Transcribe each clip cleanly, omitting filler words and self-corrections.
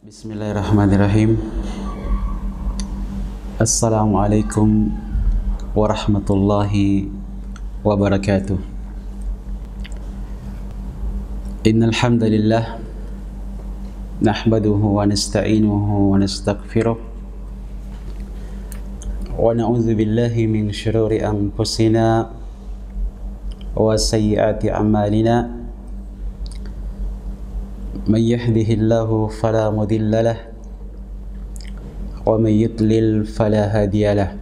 Bismillahirrahmanirrahim. Assalamualaikum warahmatullahi wabarakatuh. Innal hamdalillah nahmaduhu wa nasta'inuhu wa nastaghfiruh wa na'udzu billahi min shururi anfusina wa sayyiati a'malina. من يهده الله فلا مضل له ومن يضلل فلا هادي له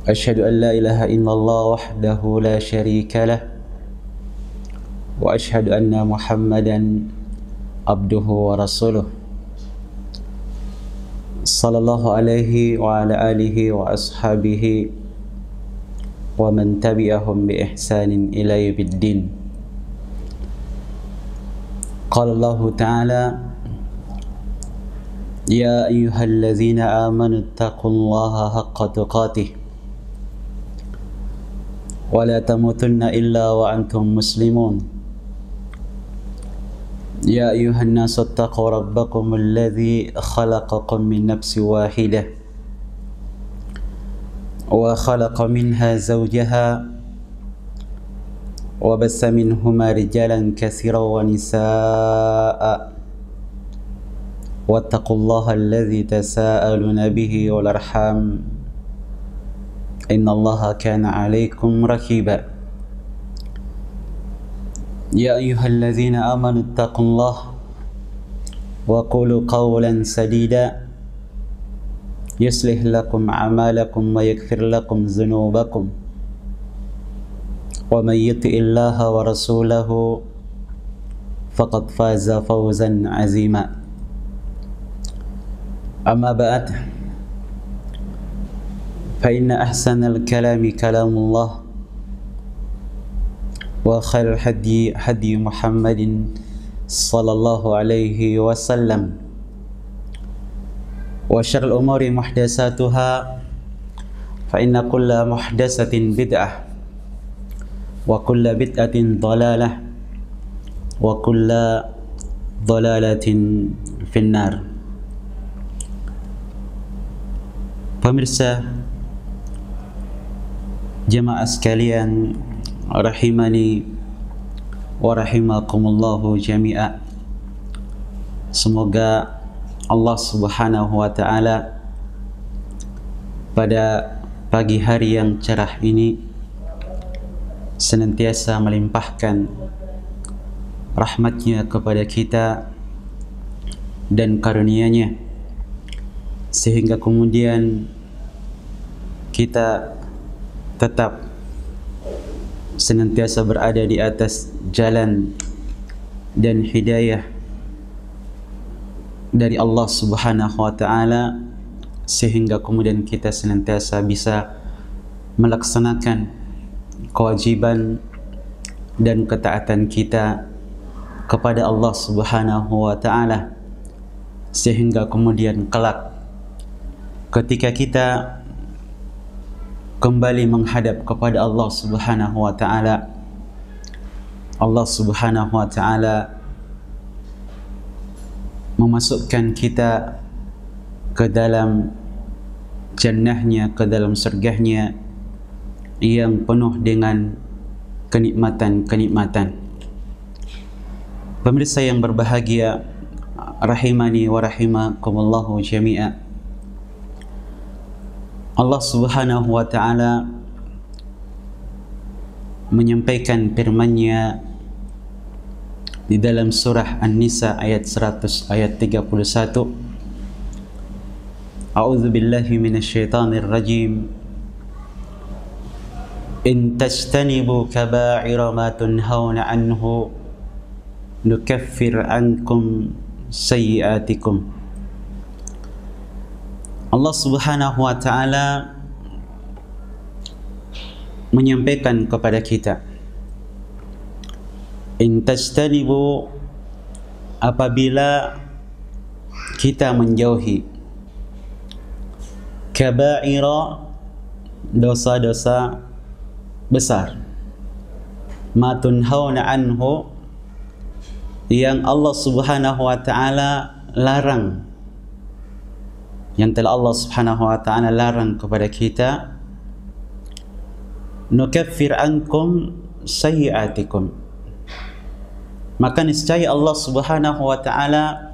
أشهد أن لا إله إلا الله وحده لا شريك له وأشهد أن محمدا عبده ورسوله صلى الله عليه وعلى آله وأصحابه ومن تبعهم بإحسان إلى يوم الدين. قال الله تعالى: يا أيها الذين آمنوا اتقوا الله حق تقاته ولا تموتن إلا وأنتم مسلمون. يا أيها الناس اتقوا ربكم الذي خلقكم من نفس واحدة وخلق منها زوجها وبث منهما رجالا كثيرا ونساء واتقوا الله الذي تساءلون به والأرحام إن الله كان عليكم رقيبا. يا أيها الذين آمنوا اتقوا الله وقولوا قولا سديدا يصلح لكم أعمالكم ويغفر لكم ذنوبكم ومن يطع الله ورسوله فقد فاز فوزا عظيما. أما بعد فإن أحسن الكلام كلام الله وخير الهدي هدي محمد صلى الله عليه وسلم وشر الأمور محدثاتها فإن كل محدثة بدعة وكل بدعة ضلالة وكل ضلالة في النار. Pemirsa jemaah sekalian rahimani wa rahimakumullahu jami'a. Semoga Allah Subhanahu wa taala pada pagi hari yang cerah ini senantiasa melimpahkan rahmatnya kepada kita dan karunia-Nya, sehingga kemudian kita tetap senantiasa berada di atas jalan dan hidayah dari Allah Subhanahu wa taala, sehingga kemudian kita senantiasa bisa melaksanakan kewajiban dan ketaatan kita kepada Allah Subhanahu wa taala, sehingga kemudian kelak ketika kita kembali menghadap kepada Allah Subhanahu wa taala, Allah Subhanahu wa taala memasukkan kita ke dalam jannahnya, ke dalam surganya yang penuh dengan kenikmatan-kenikmatan. Pemirsa yang berbahagia rahimani wa rahimakumullahu jami'a. Allah Subhanahu wa taala menyampaikan firman-Nya di dalam surah An-Nisa ayat 100 ayat 31. A'udzu billahi minasyaitonir rajim. إن تجتنبوا كبائر ما تنهون عنه نكفر عنكم سيئاتكم. Allah Subhanahu wa taala menyampaikan kepada kita, in tajtanibu, apabila kita menjauhi kabaira, dosa-dosa besar, ma tunhauna anhu, yang Allah Subhanahu wa taala larang, yang telah Allah Subhanahu wa taala larang kepada kita, nukaffir ankum sayyi'atikum, maka niscaya Allah Subhanahu wa taala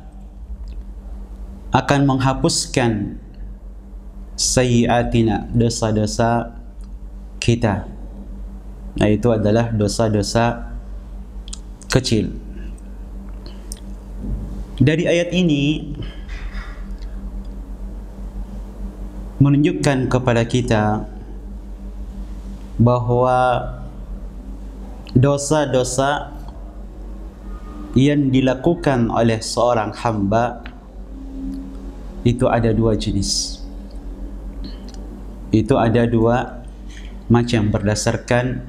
akan menghapuskan sayyi'atina, dosa-dosa kita. Nah, itu adalah dosa-dosa kecil. Dari ayat ini menunjukkan kepada kita bahwa dosa-dosa yang dilakukan oleh seorang hamba itu ada dua jenis. Itu ada dua macam berdasarkan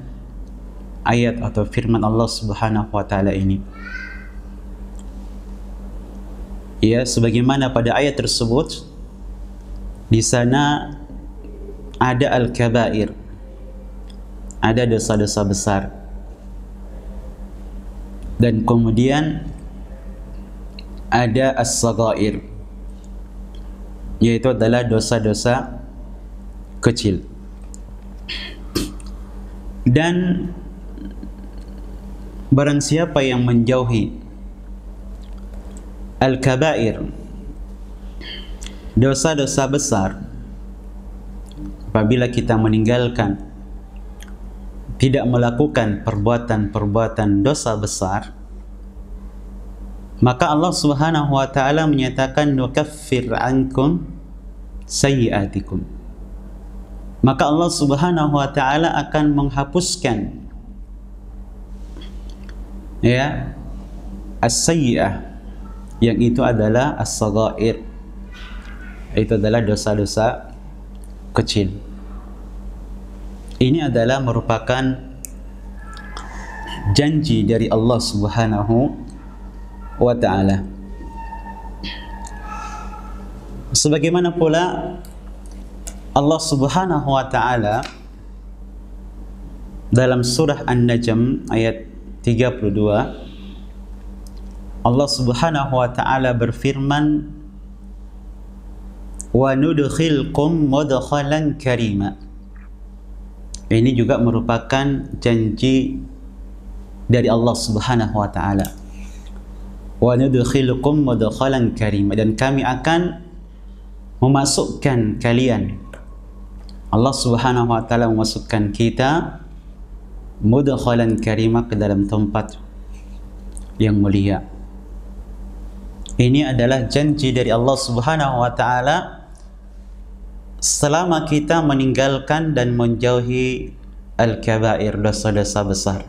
ayat atau firman Allah Subhanahu wa taala ini. Ya, sebagaimana pada ayat tersebut, di sana ada al-kabair, ada dosa-dosa besar, dan kemudian ada as-saghair, yaitu adalah dosa-dosa kecil. Dan barang siapa yang menjauhi al-kabair, dosa-dosa besar, apabila kita meninggalkan, tidak melakukan perbuatan-perbuatan dosa besar, maka Allah Subhanahu wa taala menyatakan nukaffir ankum sayyi'atikum, maka Allah Subhanahu wa taala akan menghapuskan ya as-sayyi'ah, yang itu adalah as-saghair, itu adalah dosa-dosa kecil. Ini adalah merupakan janji dari Allah Subhanahu wa taala. Sebagaimana pula Allah Subhanahu wa taala dalam surah An-Najm ayat 32, Allah Subhanahu wa taala berfirman, wa nudkhilkum mudkhalan karima. Ini juga merupakan janji dari Allah Subhanahu wa taala. Wa nudkhilukum mudkhalan karima, dan kami akan memasukkan kalian, Allah Subhanahu wa taala memasukkan kita mudkhalan karima, ke dalam tempat yang mulia. Ini adalah janji dari Allah Subhanahu wa taala selama kita meninggalkan dan menjauhi al-kabair, dosa-dosa besar.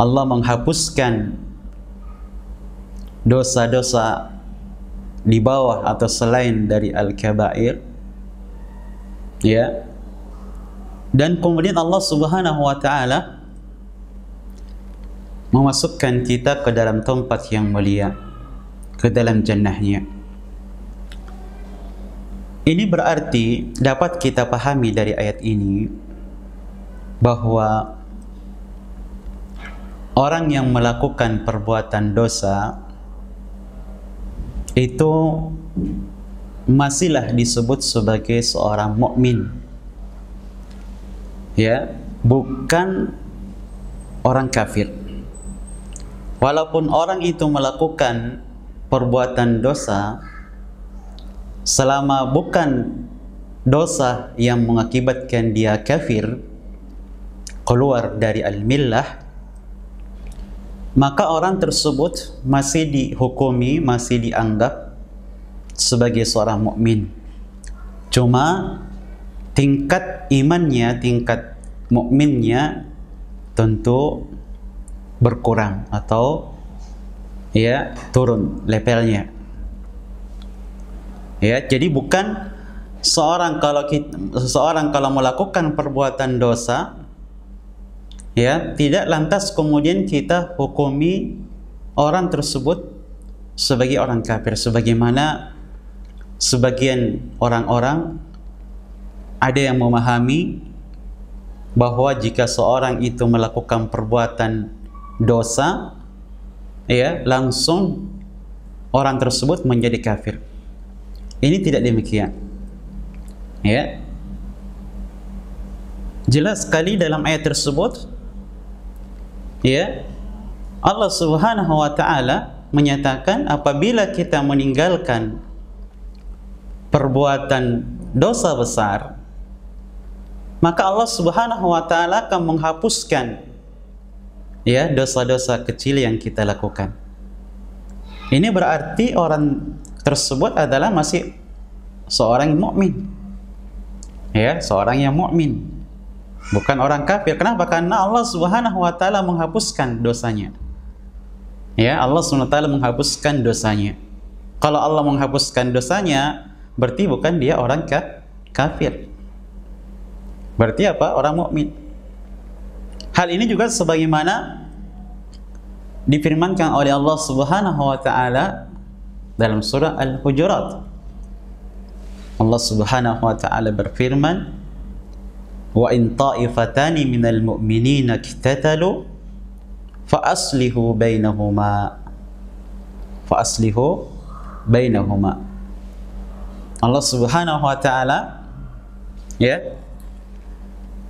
Allah menghapuskan dosa-dosa di bawah atau selain dari al-kabair, ya. Dan kemudian Allah Subhanahu wa taala memasukkan kita ke dalam tempat yang mulia, ke dalam jannahnya. Ini berarti dapat kita pahami dari ayat ini bahwa orang yang melakukan perbuatan dosa itu masihlah disebut sebagai seorang mukmin, ya, bukan orang kafir. Walaupun orang itu melakukan perbuatan dosa, selama bukan dosa yang mengakibatkan dia kafir, keluar dari al-millah, maka orang tersebut masih dihukumi, masih dianggap sebagai seorang mukmin. Cuma tingkat imannya, tingkat mukminnya tentu berkurang atau ya turun levelnya. Ya, jadi bukan seseorang kalau melakukan perbuatan dosa, ya, tidak lantas kemudian kita hukumi orang tersebut sebagai orang kafir, sebagaimana sebagian orang-orang ada yang memahami bahwa jika seorang itu melakukan perbuatan dosa, ya langsung orang tersebut menjadi kafir. Ini tidak demikian. Ya. Jelas sekali dalam ayat tersebut, ya, Allah Subhanahu wa taala menyatakan apabila kita meninggalkan perbuatan dosa besar, maka Allah Subhanahu wa taala akan menghapuskan, ya, dosa-dosa kecil yang kita lakukan. Ini berarti orang tersebut adalah masih seorang mukmin. Ya, seorang yang mukmin. Bukan orang kafir. Kenapa? Karena Allah Subhanahu wa taala menghapuskan dosanya. Ya, Allah Subhanahu wa taala menghapuskan dosanya. Kalau Allah menghapuskan dosanya, berarti bukan dia orang kafir. Berarti apa? Orang mukmin. Hal ini juga sebagaimana difirmankan oleh Allah Subhanahu wa taala dalam surah Al-Hujurat. Allah Subhanahu wa taala berfirman, "Wa in ta'ifatani minal mu'minina iqtatalu fa aslihu bainahuma." Fa aslihu bainahuma. Allah Subhanahu wa taala, ya,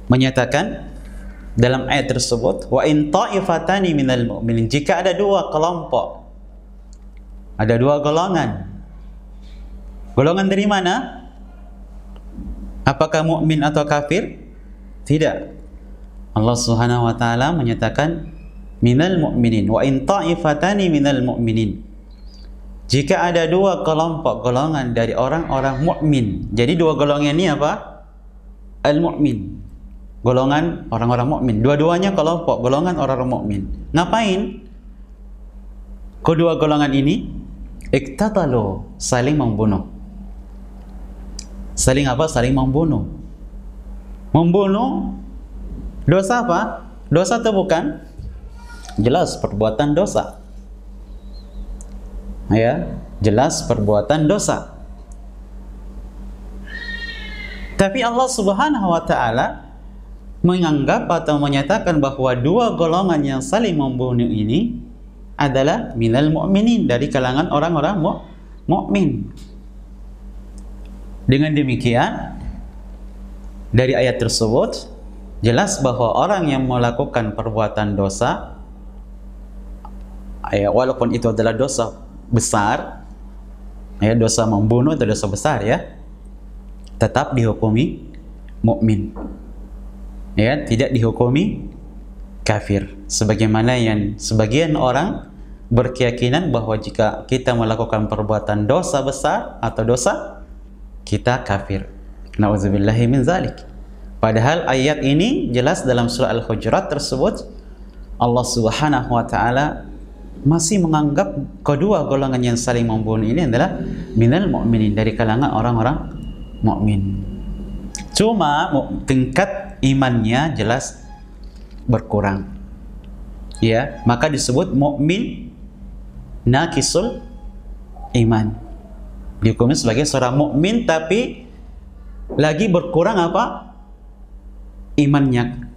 menyatakan dalam ayat tersebut, wa in ta'ifatani minal mu'minin, jika ada dua kelompok, ada dua golongan. Golongan dari mana? Apakah mukmin atau kafir? Tidak. Allah Subhanahu wa taala menyatakan minal mu'minin, wa in ta'ifatani minal mu'minin. Jika ada dua kelompok golongan dari orang-orang mukmin. Jadi dua golongan ini apa? Al-mu'min. Golongan orang-orang mukmin. Dua-duanya kelompok golongan orang-orang mukmin. Ngapain? Kedua golongan ini iktatalu, saling membunuh. Saling apa? Saling membunuh. Membunuh dosa apa? Dosa itu bukan? Jelas perbuatan dosa. Ya, jelas perbuatan dosa. Tapi Allah Subhanahu wa taala menganggap atau menyatakan bahwa dua golongan yang saling membunuh ini adalah minal mu'minin, dari kalangan orang-orang mukmin. Dengan demikian, dari ayat tersebut jelas bahwa orang yang melakukan perbuatan dosa, ya, walaupun itu adalah dosa besar, ya, dosa membunuh itu dosa besar, ya, tetap dihukumi mukmin. Ya, tidak dihukumi kafir. Sebagaimana yang sebagian orang berkeyakinan bahwa jika kita melakukan perbuatan dosa besar atau dosa, kita kafir. Nauzubillahi min zalik. Padahal ayat ini jelas dalam surah Al-Hujurat tersebut, Allah Subhanahu wa taala masih menganggap kedua golongan yang saling membunuh ini adalah minal mu'minin, dari kalangan orang-orang mukmin. Cuma tingkat imannya jelas berkurang, ya, maka disebut mukmin naqisul iman. Dihukumi sebagai seorang mukmin tapi lagi berkurang apa? Imannya.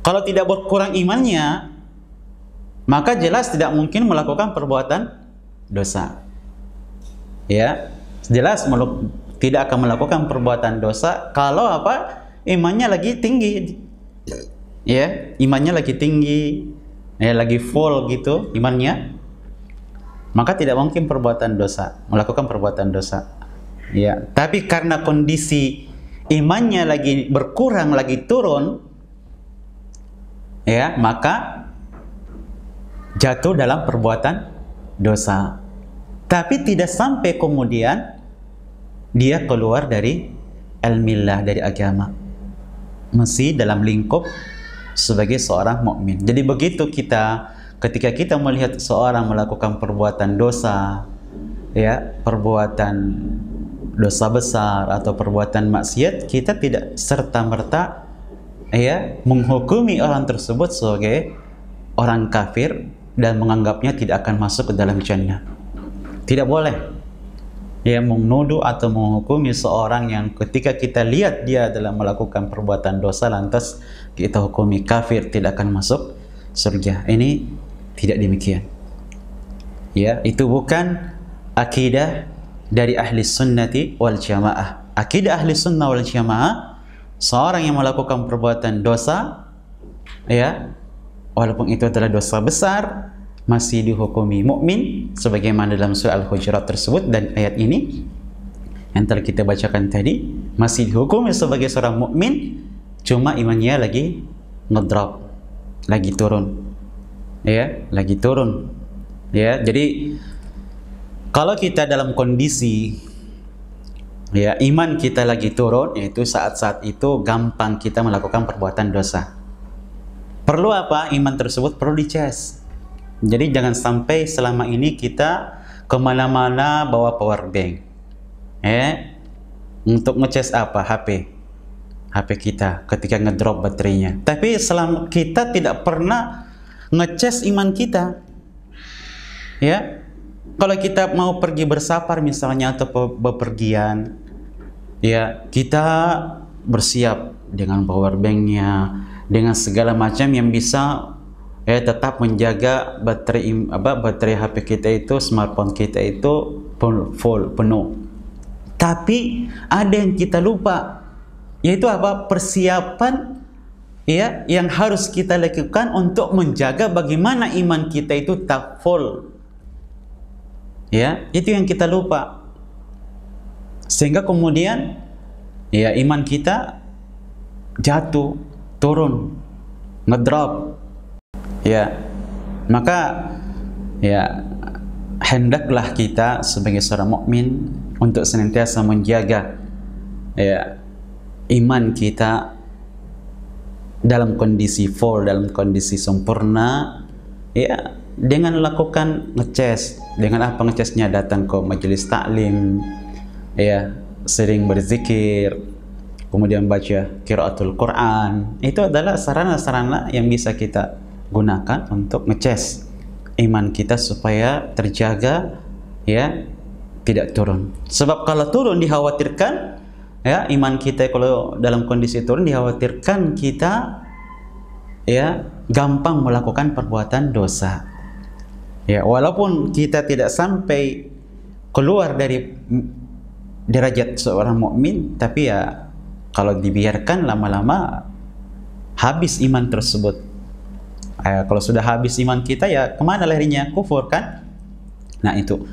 Kalau tidak berkurang imannya, maka jelas tidak mungkin melakukan perbuatan dosa. Ya, jelas tidak akan melakukan perbuatan dosa kalau apa? Imannya lagi tinggi. Ya, imannya lagi tinggi, ya, lagi full gitu imannya. Maka tidak mungkin melakukan perbuatan dosa. Ya, tapi karena kondisi imannya lagi berkurang, lagi turun, ya, maka jatuh dalam perbuatan dosa. Tapi tidak sampai kemudian dia keluar dari al-millah, dari agama. Masih dalam lingkup sebagai seorang mukmin. Jadi begitu ketika kita melihat seorang melakukan perbuatan dosa, ya, perbuatan dosa besar atau perbuatan maksiat, kita tidak serta-merta, ya, menghukumi orang tersebut sebagai orang kafir dan menganggapnya tidak akan masuk ke dalam jannah. Tidak boleh, ya, menuduh atau menghukumi seorang yang ketika kita lihat dia adalah melakukan perbuatan dosa lantas kita hukumi kafir, tidak akan masuk surga. Ini tidak demikian. Ya, itu bukan akidah dari ahli sunnati wal jamaah. Akidah ahli sunnah wal jamaah, seorang yang melakukan perbuatan dosa, ya, walaupun itu adalah dosa besar, masih dihukumi mukmin sebagaimana dalam surah Al-Hujurat tersebut. Dan ayat ini yang telah kita bacakan tadi, masih dihukumi sebagai seorang mukmin, cuma imannya lagi ngedrop, lagi turun, ya, lagi turun, ya. Jadi kalau kita dalam kondisi, ya, iman kita lagi turun, yaitu saat-saat itu gampang kita melakukan perbuatan dosa. Perlu apa? Iman tersebut perlu dicas. Jadi jangan sampai selama ini kita kemana-mana bawa power bank, untuk ngecas apa? HP kita ketika ngedrop baterainya. Tapi selama kita tidak pernah ngecas iman kita, ya. Kalau kita mau pergi bersafar misalnya atau bepergian, ya, kita bersiap dengan power banknya, dengan segala macam yang bisa, ya, tetap menjaga baterai HP kita itu, smartphone kita itu full, penuh. Tapi ada yang kita lupa, yaitu apa? Persiapan, ya, yang harus kita lakukan untuk menjaga bagaimana iman kita itu tak full. Ya, itu yang kita lupa. Sehingga kemudian, ya, iman kita jatuh, turun, ngedrop. Ya, maka, ya, hendaklah kita sebagai seorang mukmin untuk senantiasa menjaga, ya, iman kita dalam kondisi full, dalam kondisi sempurna, ya, dengan melakukan ngecas. Dengan apa ngecasnya? Datang ke majelis taklim, ya, sering berzikir, kemudian baca qiraatul Quran. Itu adalah sarana-sarana yang bisa kita gunakan untuk ngecas iman kita supaya terjaga, ya, tidak turun. Sebab kalau turun dikhawatirkan, ya, iman kita kalau dalam kondisi turun dikhawatirkan kita, ya, gampang melakukan perbuatan dosa. Ya, walaupun kita tidak sampai keluar dari derajat seorang mukmin, tapi ya kalau dibiarkan lama-lama habis iman tersebut. Kalau sudah habis iman kita, ya kemana larinya? Kufur, kan? Nah, itu,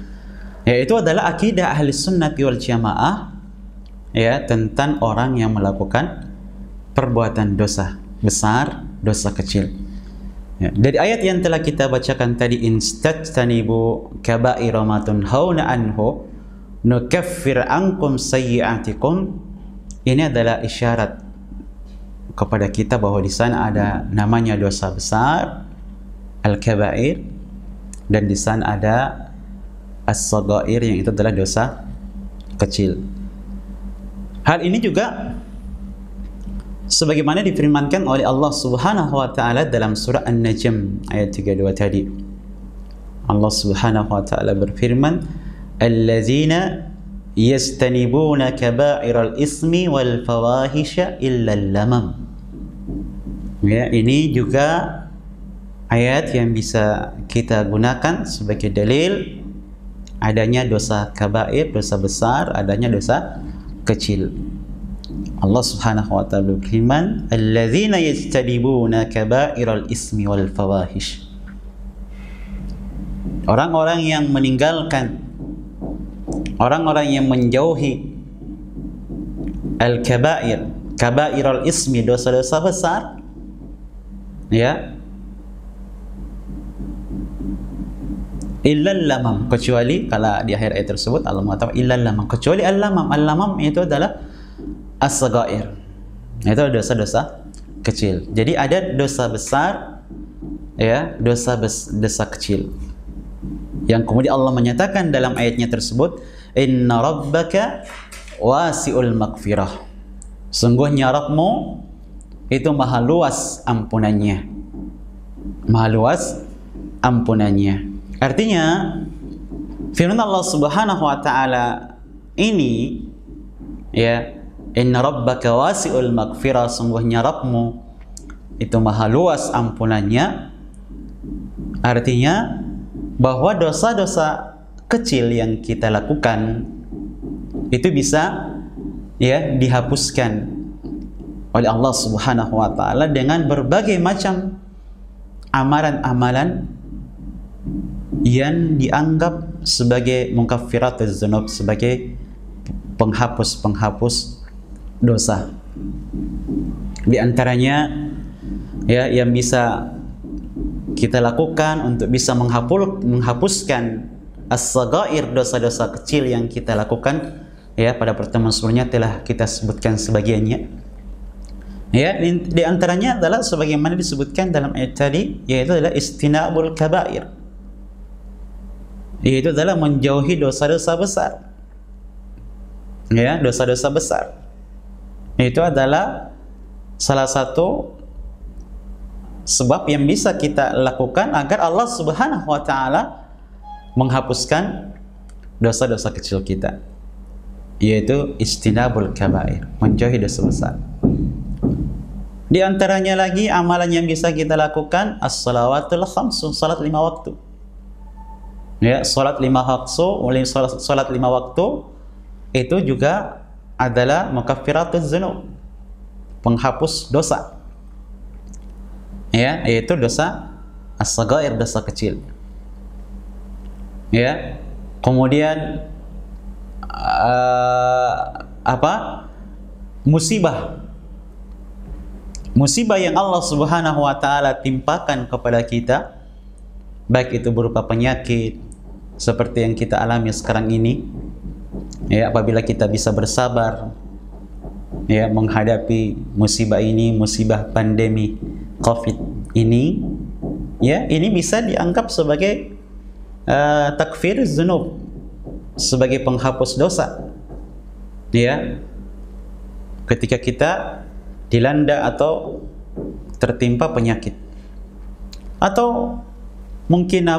ya, itu adalah akidah ahli sunnati wal jamaah, ya, tentang orang yang melakukan perbuatan dosa besar, dosa kecil. Ya, dari ayat yang telah kita bacakan tadi, instajtanibu kaba'ira ma tunhauna anhu nukaffir ankum sayyi'atikum, ini adalah isyarat kepada kita bahwa di sana ada namanya dosa besar, al-kaba'ir, dan di sana ada as-saghair, yang itu adalah dosa kecil. Hal ini juga sebagaimana difirmankan oleh Allah Subhanahu wa taala dalam surah An-Najm ayat 32 tadi. Allah Subhanahu wa taala berfirman, "Alladzina yastanibuna kaba'iral ismi wal fawahisha illa al-lamam." Ya, ini juga ayat yang bisa kita gunakan sebagai dalil adanya dosa kabair, dosa besar, adanya dosa kecil. Allah Subhanahu wa taala berfirman, "Alladzina yajtanibuna kaba'iral ismi wal fawahish." Orang-orang yang meninggalkan, orang-orang yang menjauhi al-kaba'ir, kaba'iral ismi, dosa-dosa besar, ya, illal lamam, kecuali, kalau di akhir ayat tersebut Allah mengatakan illal lamam, kecuali al-lamam. Al-lamam itu adalah as-saghair, itu dosa-dosa kecil. Jadi ada dosa besar, ya, dosa kecil, yang kemudian Allah menyatakan dalam ayatnya tersebut, inna rabbaka wasi'ul maghfirah, sungguhnya Rabbmu itu maha luas ampunannya, maha luas ampunannya. Artinya firman Allah Subhanahu wa taala ini, ya, inna rabbaka wasi'ul maghfirah, sungguhnya Rabbmu itu maha luas ampunannya. Artinya bahwa dosa-dosa kecil yang kita lakukan itu bisa ya dihapuskan oleh Allah Subhanahu wa taala dengan berbagai macam amalan-amalan yang dianggap sebagai mukaffiratuz dzunub, sebagai penghapus dosa. Di antaranya ya yang bisa kita lakukan untuk bisa menghapuskan as-saghair, dosa-dosa kecil yang kita lakukan, ya pada pertemuan sebelumnya telah kita sebutkan sebagiannya. Ya, di antaranya adalah sebagaimana disebutkan dalam ayat tadi, yaitu adalah istinabul kabair, yaitu adalah menjauhi dosa-dosa besar. Ya, dosa-dosa besar itu adalah salah satu sebab yang bisa kita lakukan agar Allah Subhanahu wa taala menghapuskan dosa-dosa kecil kita, yaitu istinabul kabair, menjauhi dosa besar. Di antaranya lagi amalan yang bisa kita lakukan as-salawatul khamsu, salat 5 waktu. Ya, salat 5 waktu, salat 5 waktu itu juga adalah mukaffiratuz dzunub, penghapus dosa. Ya, yaitu dosa as-saghair, dosa kecil. Ya. Kemudian musibah yang Allah Subhanahu wa taala timpakan kepada kita, baik itu berupa penyakit seperti yang kita alami sekarang ini, ya, apabila kita bisa bersabar ya menghadapi musibah ini, musibah pandemi Covid ini, ya, ini bisa dianggap sebagai takfir dzunub, sebagai penghapus dosa. Ya, ketika kita dilanda atau tertimpa penyakit, atau mungkin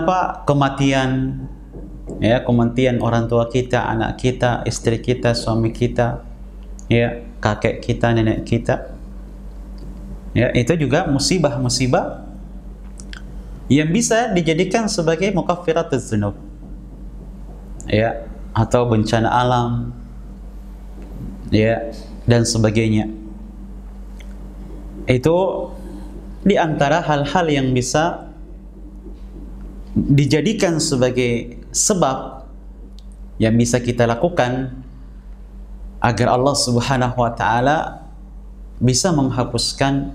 kematian, ya, kematian orang tua kita, anak kita, istri kita, suami kita, ya, kakek kita, nenek kita, ya, itu juga musibah-musibah yang bisa dijadikan sebagai mukaffiratuz dzunub, ya, atau bencana alam, ya, dan sebagainya. Itu di antara hal-hal yang bisa dijadikan sebagai sebab yang bisa kita lakukan agar Allah Subhanahu wa taala bisa menghapuskan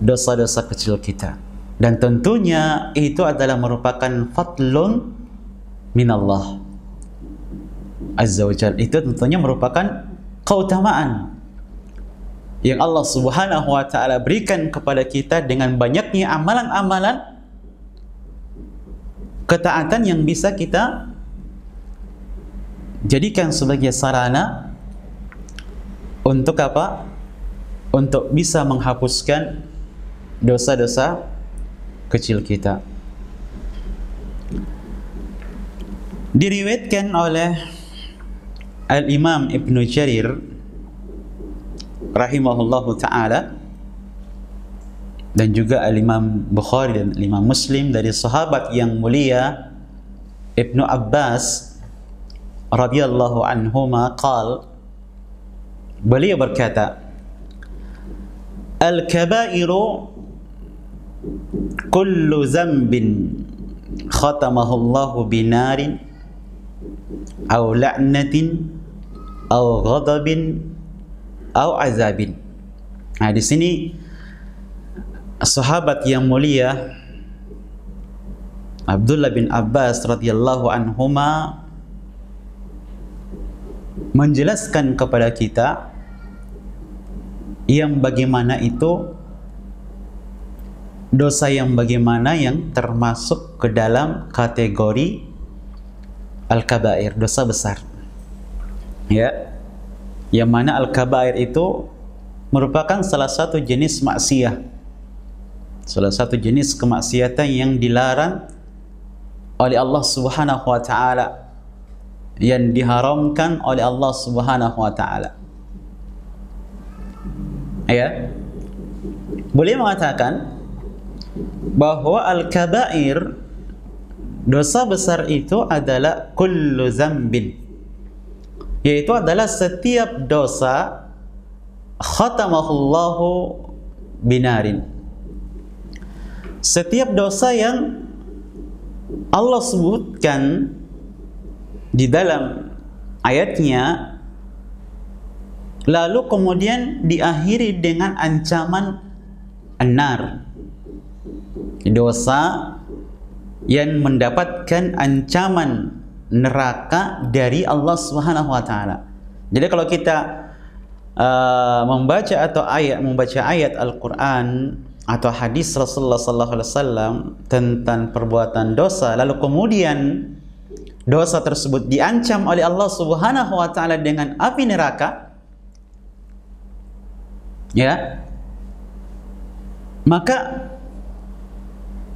dosa-dosa kecil kita. Dan tentunya itu adalah merupakan fadlun minallah Azza wa Jalla. Itu tentunya merupakan keutamaan yang Allah Subhanahu wa taala berikan kepada kita dengan banyaknya amalan-amalan ketaatan yang bisa kita jadikan sebagai sarana untuk apa? Untuk bisa menghapuskan dosa-dosa kecil kita. Diriwayatkan oleh Al-Imam Ibnu Jarir rahimahullahu ta'ala dan juga Al-Imam Bukhari dan Al-Imam Muslim dari sahabat yang mulia Ibnu Abbas radhiyallahu anhuma beliau berkata, al-kabairu kullu zambin khatamahu Allahu binarin aw la'natin aw ghadabin aw azabin. Nah, di sini sahabat yang mulia Abdullah bin Abbas radhiyallahu anhuma menjelaskan kepada kita yang bagaimana itu dosa yang bagaimana yang termasuk ke dalam kategori al-kabair, dosa besar. Ya. Yang mana al-kabair itu merupakan salah satu jenis maksiat, salah satu jenis kemaksiatan yang dilarang oleh Allah Subhanahu wa taala, yang diharamkan oleh Allah Subhanahu wa taala. Ya. Boleh mengatakan bahwa al-kabair Dosa besar itu adalah kullu zambin, yaitu adalah setiap dosa khatamahullahu binarin. Setiap dosa yang Allah sebutkan di dalam ayatnya, lalu kemudian diakhiri dengan ancaman an-nar, dosa yang mendapatkan ancaman neraka dari Allah Subhanahu wa taala. Jadi kalau kita membaca ayat Al-Qur'an atau hadis Rasulullah sallallahu alaihi wasallam tentang perbuatan dosa, lalu kemudian dosa tersebut diancam oleh Allah Subhanahu wa taala dengan api neraka, ya, maka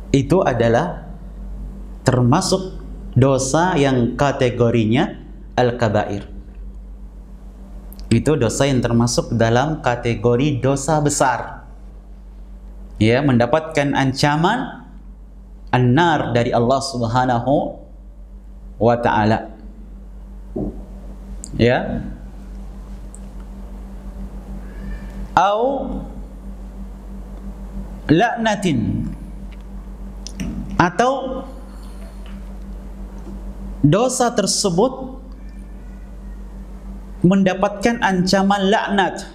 itu adalah termasuk dosa yang kategorinya al-kabair. Itu dosa yang termasuk dalam kategori dosa besar, ya, mendapatkan ancaman an-nar dari Allah Subhanahu wa ta'ala, ya. Au la'natin, atau dosa tersebut mendapatkan ancaman laknat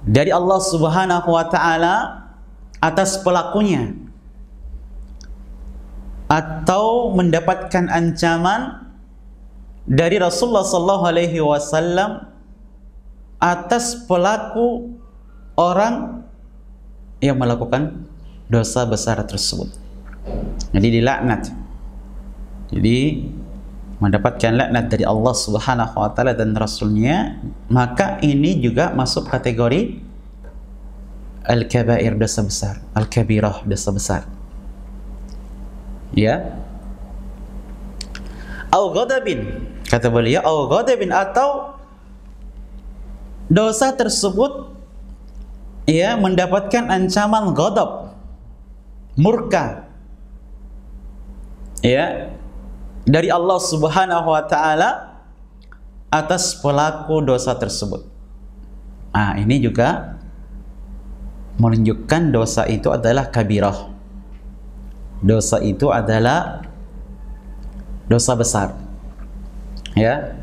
dari Allah Subhanahu wa taala atas pelakunya, atau mendapatkan ancaman dari Rasulullah sallallahu alaihi wasallam atas pelaku orang yang melakukan dosa besar tersebut. Jadi dilaknat. Jadi mendapatkan laknat dari Allah Subhanahu wa taala dan Rasulnya, maka ini juga masuk kategori al-kabair, dosa besar, al-kabirah, dosa besar, ya. Au ghadabin, kata beliau, au ghadabin, atau dosa tersebut, ya, mendapatkan ancaman ghadab, murka, ya, dari Allah Subhanahu wa taala atas pelaku dosa tersebut. Nah, ini juga menunjukkan dosa itu adalah kabirah. Dosa itu adalah dosa besar, ya.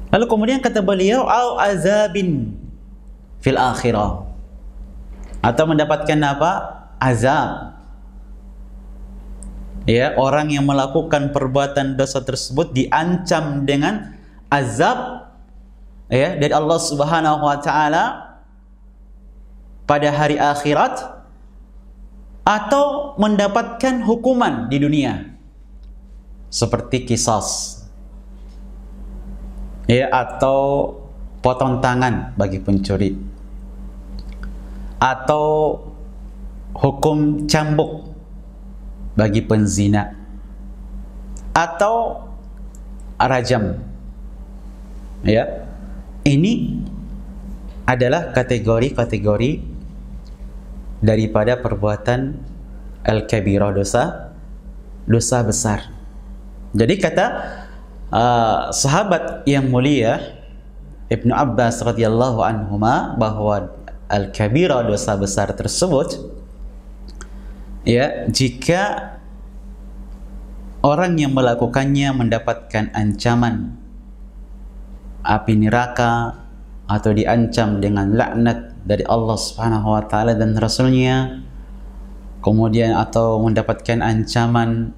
Lalu kemudian kata beliau, au azabin fil akhirah, atau mendapatkan apa? Azab. Ya, orang yang melakukan perbuatan dosa tersebut diancam dengan azab, ya, dari Allah Subhanahu wa taala pada hari akhirat, atau mendapatkan hukuman di dunia seperti qisas, ya, atau potong tangan bagi pencuri, atau hukum cambuk bagi penzina, atau rajam, ya. Ini adalah kategori-kategori daripada perbuatan al-kabirah, dosa besar. Jadi kata sahabat yang mulia Ibnu Abbas radhiyallahu anhuma bahwa al-kabirah, dosa besar tersebut, ya, jika orang yang melakukannya mendapatkan ancaman api neraka atau diancam dengan laknat dari Allah Subhanahu wa taala dan Rasulnya, kemudian atau mendapatkan ancaman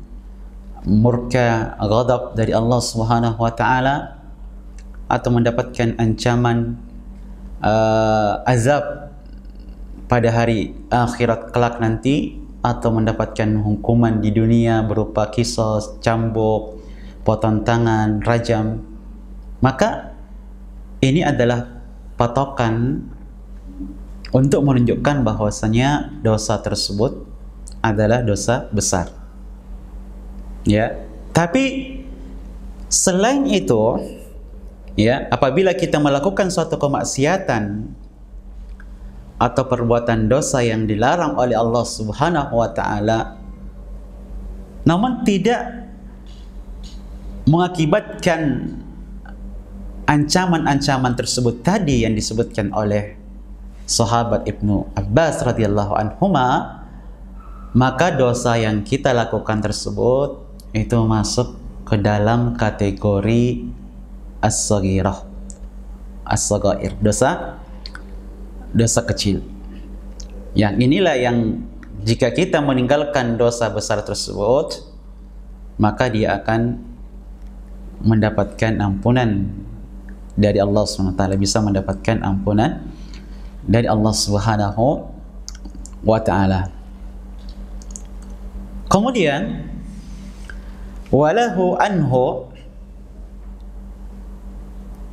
murka, ghadab dari Allah Subhanahu wa taala, atau mendapatkan ancaman azab pada hari akhirat kelak nanti, atau mendapatkan hukuman di dunia berupa qisas, cambuk, potong tangan, rajam, maka ini adalah patokan untuk menunjukkan bahwasanya dosa tersebut adalah dosa besar, ya. Tapi selain itu, ya, apabila kita melakukan suatu kemaksiatan atau perbuatan dosa yang dilarang oleh Allah Subhanahu wa taala, namun tidak mengakibatkan ancaman-ancaman tersebut tadi yang disebutkan oleh sahabat Ibnu Abbas radhiyallahu anhuma, maka dosa yang kita lakukan tersebut itu masuk ke dalam kategori as-saghirah, as-saghair, dosa kecil. Yang inilah yang jika kita meninggalkan dosa besar tersebut, maka dia akan mendapatkan ampunan dari Allah SWT, bisa mendapatkan ampunan dari Allah Subhanahu wa ta'ala. Kemudian walahu anhu,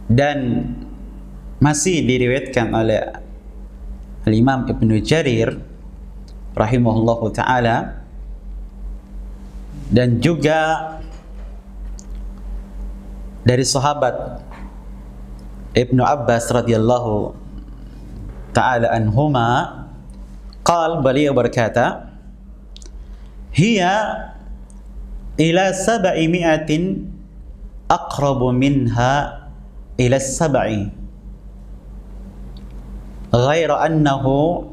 dan masih diriwayatkan oleh Imam Ibnu Jarir rahimahullahu ta'ala, dan juga dari sahabat Ibnu Abbas radhiyallahu ta'ala anhuma, beliau berkata, hiya ila sab'i mi'atin aqrabu minha ila sab'i, ghaira annahu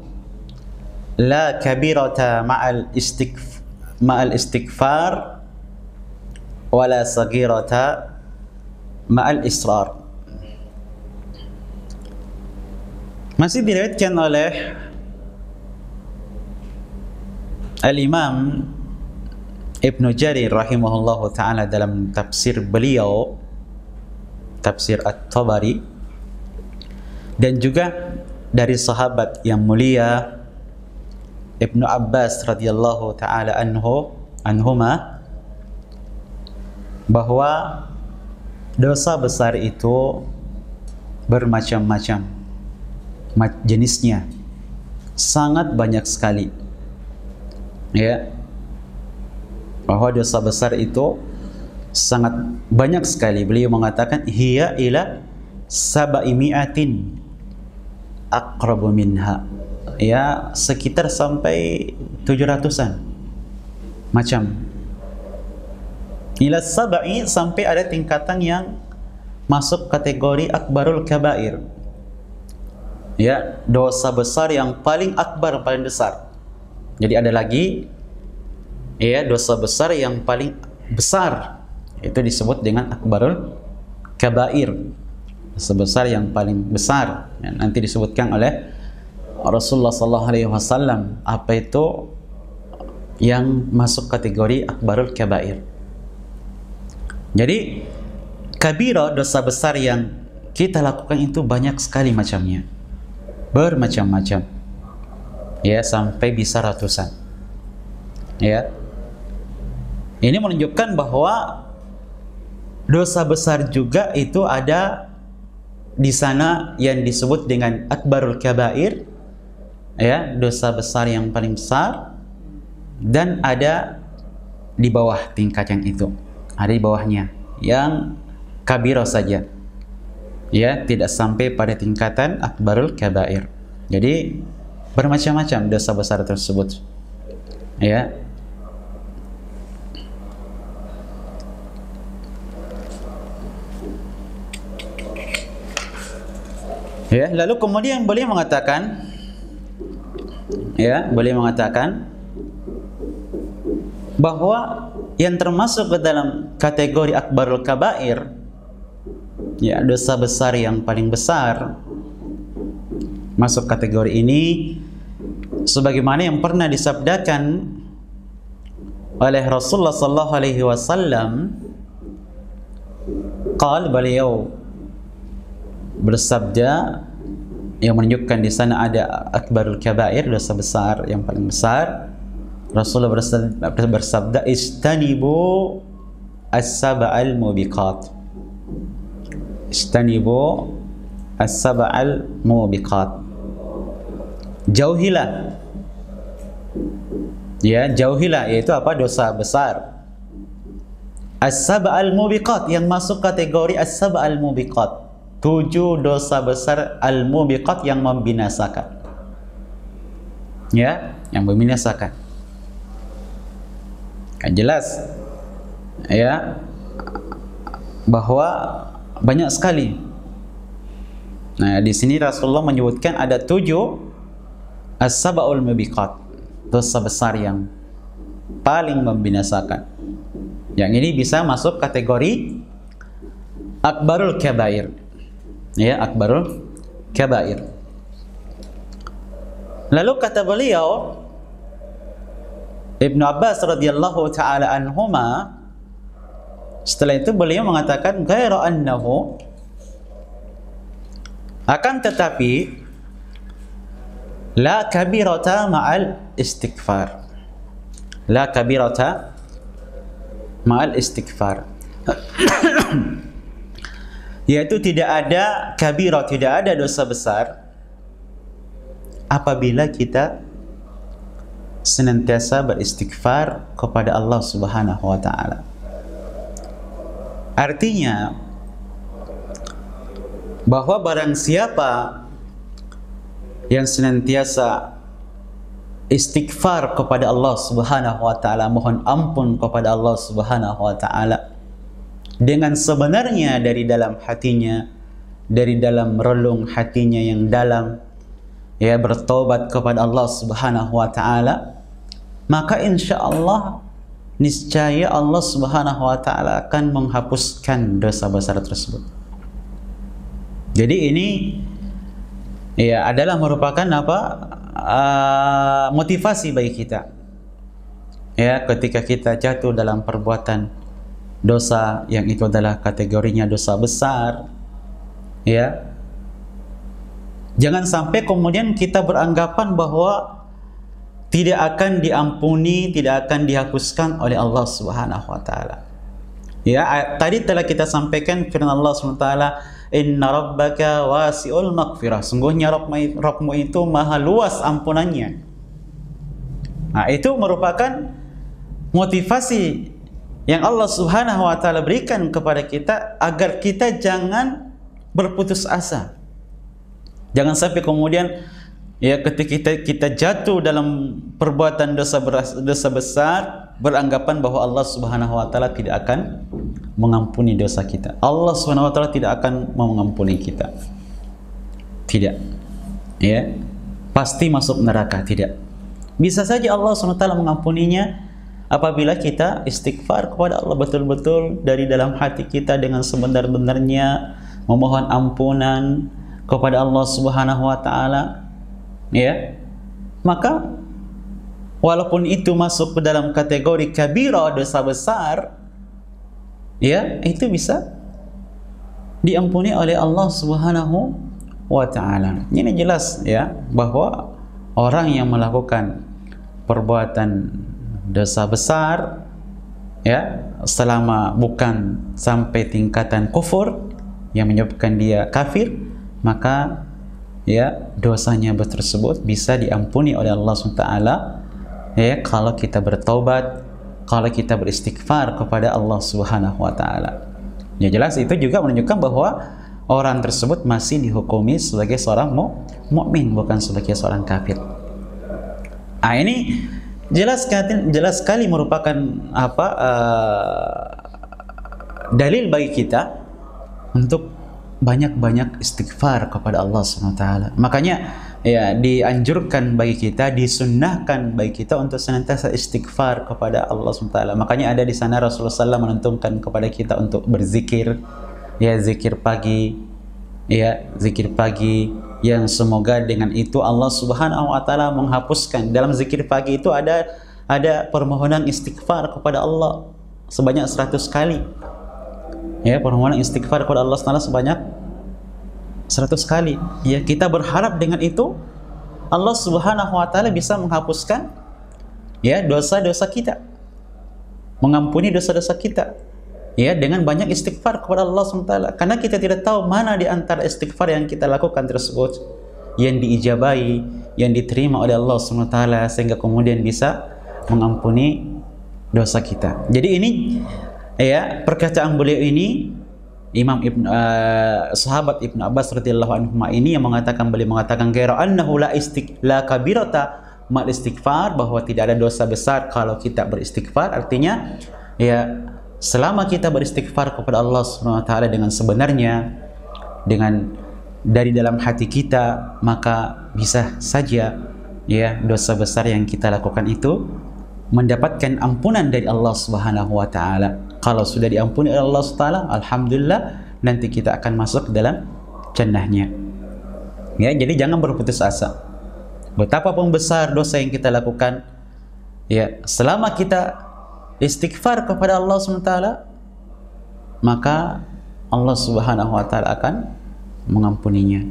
la kabirata ma'al istighfar wala saghirata ma'al israr. Masih diriwayatkan oleh Al-Imam Ibnu Jarir rahimahullahu ta'ala dalam tafsir beliau, tafsir At-Tabari, dan juga dari sahabat yang mulia Ibnu Abbas radhiyallahu ta'ala anhuma, bahwa dosa besar itu bermacam-macam jenisnya, sangat banyak sekali, ya, bahwa dosa besar itu sangat banyak sekali. Beliau mengatakan hiya ila sab'i mi'atin aqrabu minha, ya, sekitar sampai 700-an macam. Ila sab'i, sampai ada tingkatan yang masuk kategori akbarul kabair, ya, dosa besar yang paling akbar, paling besar. Jadi ada lagi, ya, dosa besar yang paling besar, itu disebut dengan akbarul kabair, dosa besar yang paling besar. Ya, nanti disebutkan oleh Rasulullah SAW apa itu yang masuk kategori akbarul kabair. Jadi kabira, dosa besar yang kita lakukan itu banyak sekali macamnya, bermacam-macam, ya, sampai bisa ratusan, ya. Ini menunjukkan bahwa dosa besar juga itu ada di sana yang disebut dengan akbarul kabair, ya, dosa besar yang paling besar, dan ada di bawah tingkat yang itu, ada di bawahnya yang kabirah saja, ya, tidak sampai pada tingkatan akbarul kabair. Jadi bermacam-macam dosa besar tersebut, ya. Ya, lalu kemudian beliau mengatakan, ya, beliau mengatakan bahwa yang termasuk ke dalam kategori akbarul kabair, ya, dosa besar yang paling besar, masuk kategori ini sebagaimana yang pernah disabdakan oleh Rasulullah sallallahu alaihi wasallam. Beliau bersabda, yang menunjukkan di sana ada akbarul kabair, dosa besar yang paling besar. Rasulullah bersabda, istanibu as-sab'al mubiqat, istanibu as-sab'al mubiqat, jauhilah, ya, jauhilah, yaitu apa? Dosa besar. As-sab'al mubiqat, yang masuk kategori as-sab'al mubiqat, 7 dosa besar al-mubiqat, yang membinasakan, ya, yang membinasakan. Jelas ya bahwa banyak sekali. Nah, di sini Rasulullah menyebutkan ada 7 as-sab'ul mubiqat, dosa besar yang paling membinasakan. Yang ini bisa masuk kategori akbarul kabair. Ya, akbarul kabair. Lalu kata beliau Ibnu Abbas radhiyallahu taala anhuma, setelah itu beliau mengatakan ghaira annahu, akan tetapi la kabirata ma'al istighfar. La kabirata ma'al istighfar. Yaitu tidak ada kabirah, tidak ada dosa besar apabila kita senantiasa beristighfar kepada Allah Subhanahu wa taala. Artinya bahwa barang siapa yang senantiasa istighfar kepada Allah Subhanahu wa taala, mohon ampun kepada Allah Subhanahu wa taala dengan sebenarnya dari dalam hatinya, dari dalam relung hatinya yang dalam, ya, bertobat kepada Allah Subhanahu wa taala, maka insyaallah niscaya Allah Subhanahu wa taala akan menghapuskan dosa besar tersebut. Jadi ini ya adalah merupakan apa? Motivasi bagi kita. Ya, ketika kita jatuh dalam perbuatan dosa yang itu adalah kategorinya dosa besar, ya. Jangan sampai kemudian kita beranggapan bahwa tidak akan diampuni, tidak akan dihapuskan oleh Allah Subhanahu wa taala. Ya, tadi telah kita sampaikan firman Allah Subhanahu wa taala, "Inna rabbaka wasi'ul maghfirah." Sungguhnya Rabbmu itu maha luas ampunannya. Nah, itu merupakan motivasi yang Allah Subhanahu wa taala berikan kepada kita agar kita jangan berputus asa. Jangan sampai kemudian ya ketika kita jatuh dalam perbuatan dosa besar beranggapan bahwa Allah Subhanahu wa taala tidak akan mengampuni dosa kita. Allah Subhanahu wa taala tidak akan mengampuni kita. Tidak. Ya. Pasti masuk neraka, tidak. Bisa saja Allah Subhanahu wa taala mengampuninya apabila kita istighfar kepada Allah betul-betul dari dalam hati kita dengan sebenar-benarnya memohon ampunan kepada Allah Subhanahu wa taala, ya. Maka walaupun itu masuk ke dalam kategori kabirah, dosa besar, ya, itu bisa diampuni oleh Allah Subhanahu wa taala. Ini jelas ya bahwa orang yang melakukan perbuatan dosa besar, ya, selama bukan sampai tingkatan kufur yang menyebabkan dia kafir, maka ya dosanya tersebut bisa diampuni oleh Allah SWT, ya, kalau kita bertaubat, kalau kita beristighfar kepada Allah Subhanahu wa taala. Ya, jelas itu juga menunjukkan bahwa orang tersebut masih dihukumi sebagai seorang mukmin, bukan sebagai seorang kafir. Ah, ini jelas sekali merupakan apa dalil bagi kita untuk banyak-banyak istighfar kepada Allah SWT. Makanya ya dianjurkan bagi kita, disunnahkan bagi kita untuk senantiasa istighfar kepada Allah SWT. Makanya ada di sana Rasulullah SAW menentukan kepada kita untuk berzikir, ya, zikir pagi, ya, zikir pagi, yang semoga dengan itu Allah Subhanahu wa taala menghapuskan. Dalam zikir pagi itu ada permohonan istighfar kepada Allah sebanyak 100 kali. Ya, permohonan istighfar kepada Allah SWT sebanyak 100 kali. Ya, kita berharap dengan itu Allah Subhanahu wa taala bisa menghapuskan ya dosa-dosa kita, mengampuni dosa-dosa kita, ya, dengan banyak istighfar kepada Allah SWT. Karena kita tidak tahu mana di antara istighfar yang kita lakukan tersebut yang diijabahi, yang diterima oleh Allah SWT, sehingga kemudian bisa mengampuni dosa kita. Jadi ini ya perkataan beliau ini, sahabat Ibnu Abbas radhiyallahu anhu ini yang mengatakan, beliau mengatakan ghaira annahu la kabirata mal istighfar, bahwa tidak ada dosa besar kalau kita beristighfar. Artinya ya selama kita beristighfar kepada Allah Subhanahu wa taala dengan sebenarnya, dengan dari dalam hati kita, maka bisa saja ya dosa besar yang kita lakukan itu mendapatkan ampunan dari Allah Subhanahu wa taala. Kalau sudah diampuni oleh Allah Subhanahu wa taala, alhamdulillah, nanti kita akan masuk dalam jannahnya. Ya, jadi jangan berputus asa. Betapapun besar dosa yang kita lakukan, ya, selama kita istighfar kepada Allah Subhanahu wa taala, maka Allah Subhanahu wa taala akan mengampuninya.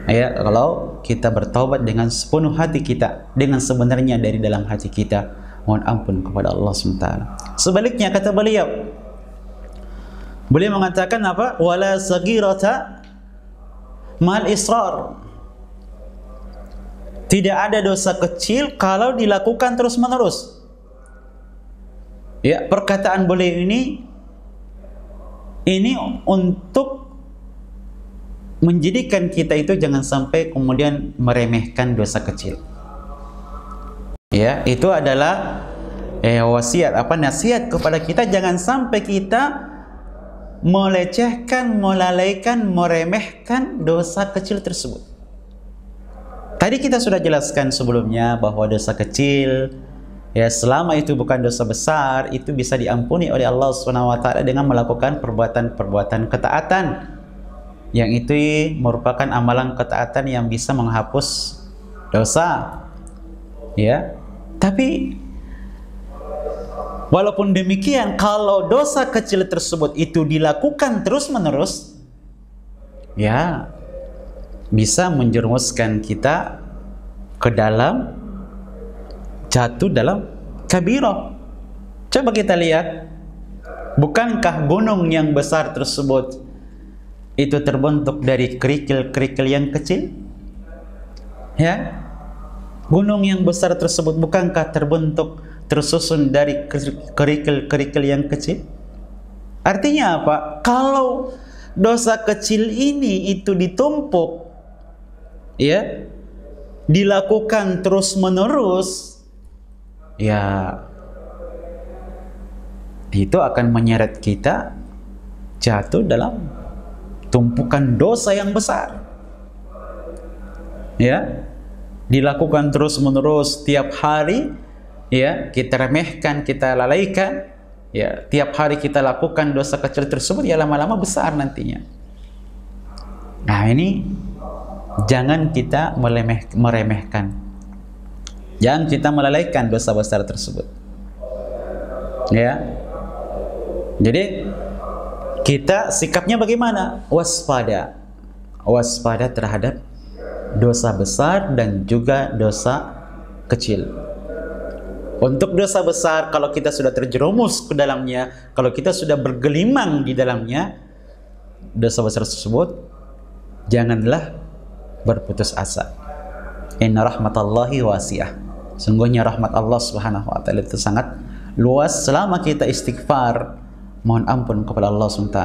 Ya, kalau kita bertaubat dengan sepenuh hati kita, dengan sebenarnya dari dalam hati kita, mohon ampun kepada Allah SWT. Sebaliknya kata beliau mengatakan apa? Wala sagirata mal israr. Tidak ada dosa kecil kalau dilakukan terus-menerus. Ya, perkataan beliau ini untuk menjadikan kita itu jangan sampai kemudian meremehkan dosa kecil. Ya, itu adalah wasiat, nasihat kepada kita, jangan sampai kita melecehkan, melalaikan, meremehkan dosa kecil tersebut. Tadi kita sudah jelaskan sebelumnya bahwa dosa kecil, ya, selama itu bukan dosa besar, itu bisa diampuni oleh Allah Subhanahu wa taala dengan melakukan perbuatan-perbuatan ketaatan. Yang itu merupakan amalan ketaatan yang bisa menghapus dosa. Ya. Tapi walaupun demikian, kalau dosa kecil tersebut itu dilakukan terus-menerus, ya, bisa menjerumuskan kita ke dalam, jatuh dalam kabirah. Coba kita lihat, bukankah gunung yang besar tersebut itu terbentuk dari kerikil-kerikil yang kecil? Ya, gunung yang besar tersebut bukankah tersusun dari kerikil-kerikil yang kecil? Artinya apa? Kalau dosa kecil ini itu ditumpuk, ya, dilakukan terus-menerus, ya, itu akan menyeret kita jatuh dalam tumpukan dosa yang besar. Ya, dilakukan terus-menerus tiap hari, ya, kita remehkan, kita lalaikan, ya, tiap hari kita lakukan dosa kecil tersebut, ya lama-lama besar nantinya. Nah, ini jangan kita meremehkan, jangan kita melalaikan dosa besar tersebut. Ya, jadi kita sikapnya bagaimana? Waspada terhadap dosa besar dan juga dosa kecil. Untuk dosa besar, kalau kita sudah terjerumus ke dalamnya, kalau kita sudah bergelimang di dalamnya, dosa besar tersebut, janganlah berputus asa. Inna rahmatallahi wasi'ah. Sungguhnya rahmat Allah Subhanahu wa taala itu sangat luas. Selama kita istighfar, mohon ampun kepada Allah SWT,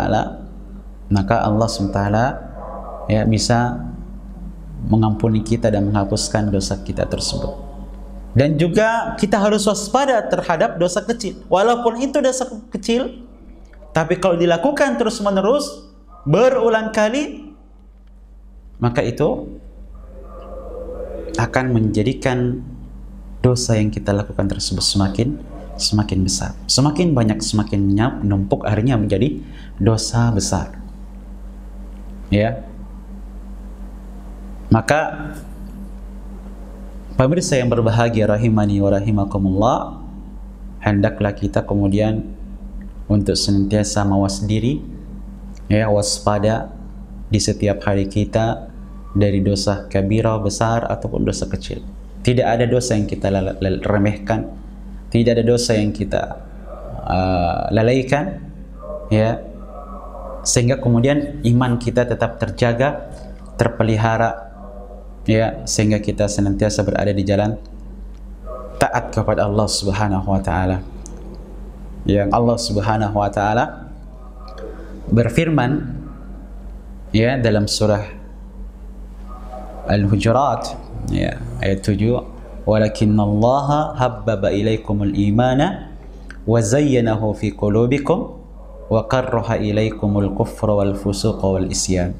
maka Allah SWT, ya, bisa mengampuni kita dan menghapuskan dosa kita tersebut. Dan juga kita harus waspada terhadap dosa kecil. Walaupun itu dosa kecil, tapi kalau dilakukan terus-menerus, berulang kali, maka itu akan menjadikan dosa yang kita lakukan tersebut semakin besar, semakin banyak, semakin menumpuk, akhirnya menjadi dosa besar. Ya, maka pemirsa yang berbahagia rahimani wa rahimakumullah, hendaklah kita kemudian untuk senantiasa mawas diri, ya, waspada di setiap hari kita dari dosa kabirah besar ataupun dosa kecil. Tidak ada dosa yang kita remehkan, tidak ada dosa yang kita lalaikan, ya, sehingga kemudian iman kita tetap terjaga, terpelihara, ya, sehingga kita senantiasa berada di jalan taat kepada Allah Subhanahu wa taala. Yang Allah Subhanahu wa taala berfirman, ya, dalam surah Al-Hujurat, ya, ayat 7, Walakinallaha habbaba ilaikumul imana wa zayyanahu fi qulubikum wa karraha ilaikumul kufra wal fusuqa wal isyan.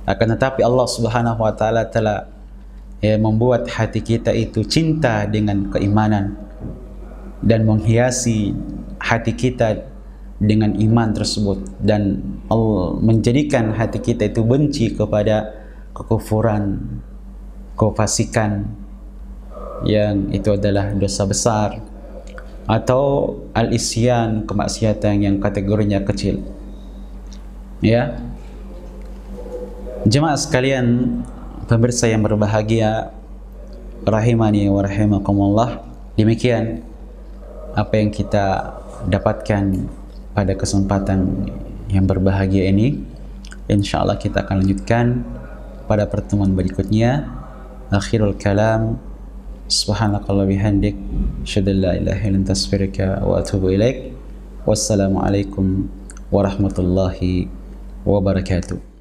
Akan tetapi Allah Subhanahu wa taala telah membuat hati kita itu cinta dengan keimanan dan menghiasi hati kita dengan iman tersebut, dan Allah menjadikan hati kita itu benci kepada kekufuran, kefasikan yang itu adalah dosa besar, atau al-isyan, kemaksiatan yang kategorinya kecil. Ya, jemaah sekalian, pemirsa yang berbahagia, rahimani wa rahimakumullah, demikian apa yang kita dapatkan pada kesempatan yang berbahagia ini. InsyaAllah kita akan lanjutkan pada pertemuan berikutnya. Akhirul kalam, subhanakallah bihamdik, asyhadu an la ilaha illa anta astaghfiruka wa atubu ilaik. Wassalamualaikum warahmatullahi wabarakatuh.